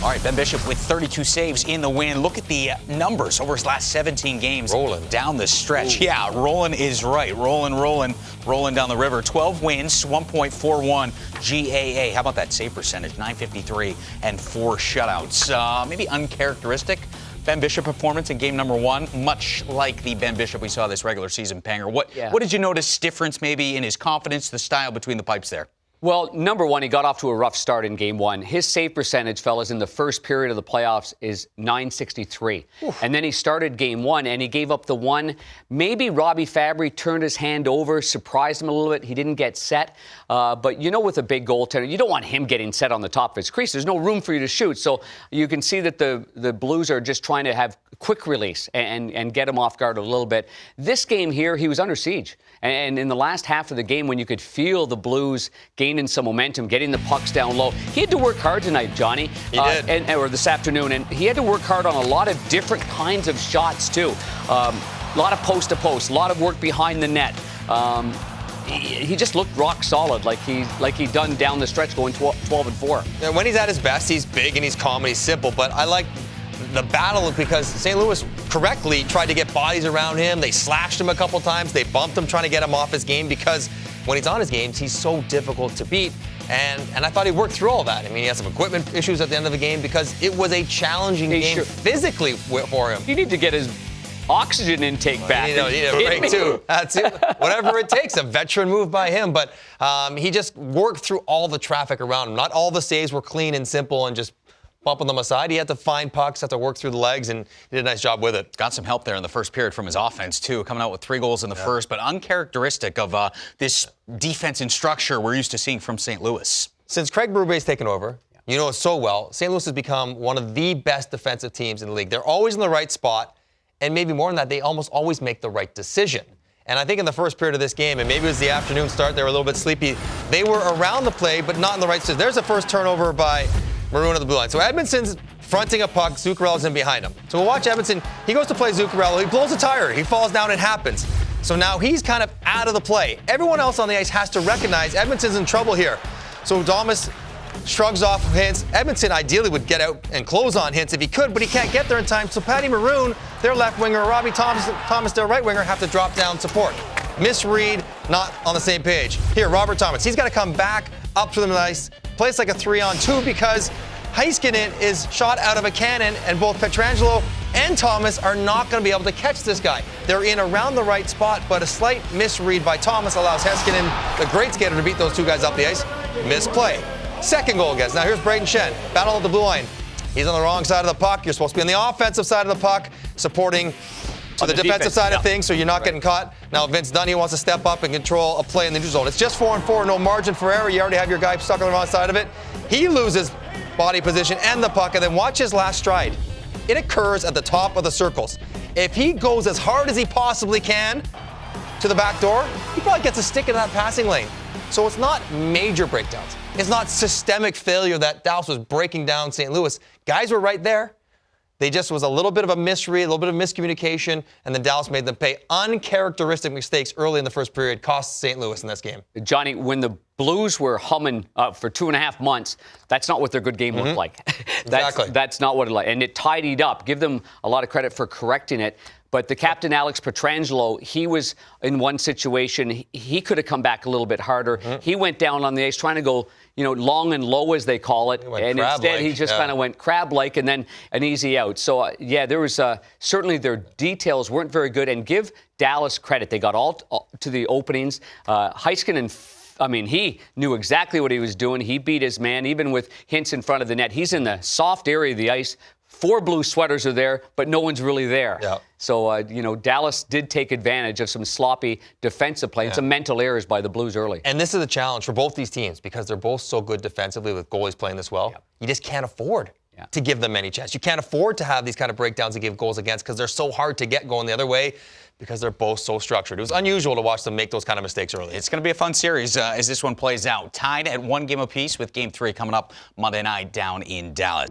All right, Ben Bishop with 32 saves in the win. Look at the numbers over his last 17 games. Rolling. Down the stretch. Ooh. Yeah, rolling is right. Rolling down the river. 12 wins, 1.41 GAA. How about that save percentage? 953 and 4 shutouts. Maybe uncharacteristic Ben Bishop performance in game number 1, much like the Ben Bishop we saw this regular season, Panger. What did you notice difference maybe in his confidence, the style between the pipes there? Well, number one, he got off to a rough start in game 1. His save percentage, fellas, in the first period of the playoffs is .963. Oof. And then he started game 1, and he gave up the one. Maybe Robbie Fabry turned his hand over, surprised him a little bit. He didn't get set. But you know, with a big goaltender, you don't want him getting set on the top of his crease. There's no room for you to shoot. So you can see that the Blues are just trying to have quick release and get him off guard a little bit. This game here, he was under siege. And in the last half of the game, when you could feel the Blues gaining some momentum, getting the pucks down low, he had to work hard tonight, Johnny. He did. Or this afternoon. And he had to work hard on a lot of different kinds of shots, too. A lot of post-to-post, a lot of work behind the net. He just looked rock solid, like he done down the stretch, going 12-4. And when he's at his best, he's big and he's calm and he's simple. But I like the battle because St. Louis correctly tried to get bodies around him. They slashed him a couple times. They bumped him trying to get him off his game because when he's on his games, he's so difficult to beat. And I thought he worked through all that. I mean, he had some equipment issues at the end of the game because it was a challenging game physically for him. You need to get his oxygen intake back. You need a break too. That's it. Whatever it takes. A veteran move by him. But he just worked through all the traffic around him. Not all the saves were clean and simple and just bumping them aside. He had to find pucks, had to work through the legs, and he did a nice job with it. Got some help there in the first period from his offense, too, coming out with 3 goals in the first, but uncharacteristic of this defense and structure we're used to seeing from St. Louis. Since Craig Berube's taken over, you know it so well, St. Louis has become one of the best defensive teams in the league. They're always in the right spot, and maybe more than that, they almost always make the right decision. And I think in the first period of this game, and maybe it was the afternoon start, they were a little bit sleepy, they were around the play, but not in the right position. There's the first turnover by Maroon at the blue line. So Edmondson's fronting a puck. Zuccarello's in behind him. So we'll watch Edmondson. He goes to play Zuccarello. He blows a tire. He falls down. It happens. So now he's kind of out of the play. Everyone else on the ice has to recognize Edmondson's in trouble here. So Thomas shrugs off Hintz. Edmondson ideally would get out and close on Hintz if he could, but he can't get there in time. So Patty Maroon, their left winger, Robbie Thomas, their right winger, have to drop down support. Misread, not on the same page. Here, Robert Thomas. He's got to come back up to the ice. Plays like a 3-on-2 because Heiskanen is shot out of a cannon, and both Pietrangelo and Thomas are not going to be able to catch this guy. They're in around the right spot, but a slight misread by Thomas allows Heiskanen, the great skater, to beat those two guys up the ice. Misplay. Second goal against. Now here's Braden Shen. Battle at the blue line. He's on the wrong side of the puck. You're supposed to be on the offensive side of the puck, supporting to the defensive side of things, so you're not getting caught. Now Vince Dunn wants to step up and control a play in the neutral zone. It's just 4-on-4, no margin for error. You already have your guy stuck on the wrong side of it. He loses body position and the puck, and then watch his last stride. It occurs at the top of the circles. If he goes as hard as he possibly can to the back door, he probably gets a stick in that passing lane. So it's not major breakdowns. It's not systemic failure that Dallas was breaking down St. Louis. Guys were right there. They just was a little bit of a misread, a little bit of miscommunication, and then Dallas made them pay uncharacteristic mistakes early in the first period, cost St. Louis in this game. Johnny, when the Blues were humming for 2.5 months, that's not what their good game looked like. Exactly. That's not what it like. And it tidied up. Give them a lot of credit for correcting it. But the captain, Alex Pietrangelo, he was in one situation. He could have come back a little bit harder. He went down on the ice trying to go, long and low, as they call it. And instead, he just kind of went crab-like and then an easy out. So, there was certainly their details weren't very good. And give Dallas credit. They got all to the openings. Heiskanen, he knew exactly what he was doing. He beat his man, even with Hintz in front of the net. He's in the soft area of the ice. 4 blue sweaters are there, but no one's really there. Yeah. So, Dallas did take advantage of some sloppy defensive play and some mental errors by the Blues early. And this is a challenge for both these teams because they're both so good defensively with goalies playing this well. Yep. You just can't afford to give them any chance. You can't afford to have these kind of breakdowns and give goals against because they're so hard to get going the other way because they're both so structured. It was unusual to watch them make those kind of mistakes early. It's going to be a fun series as this one plays out. Tied at 1 game apiece with Game 3 coming up Monday night down in Dallas.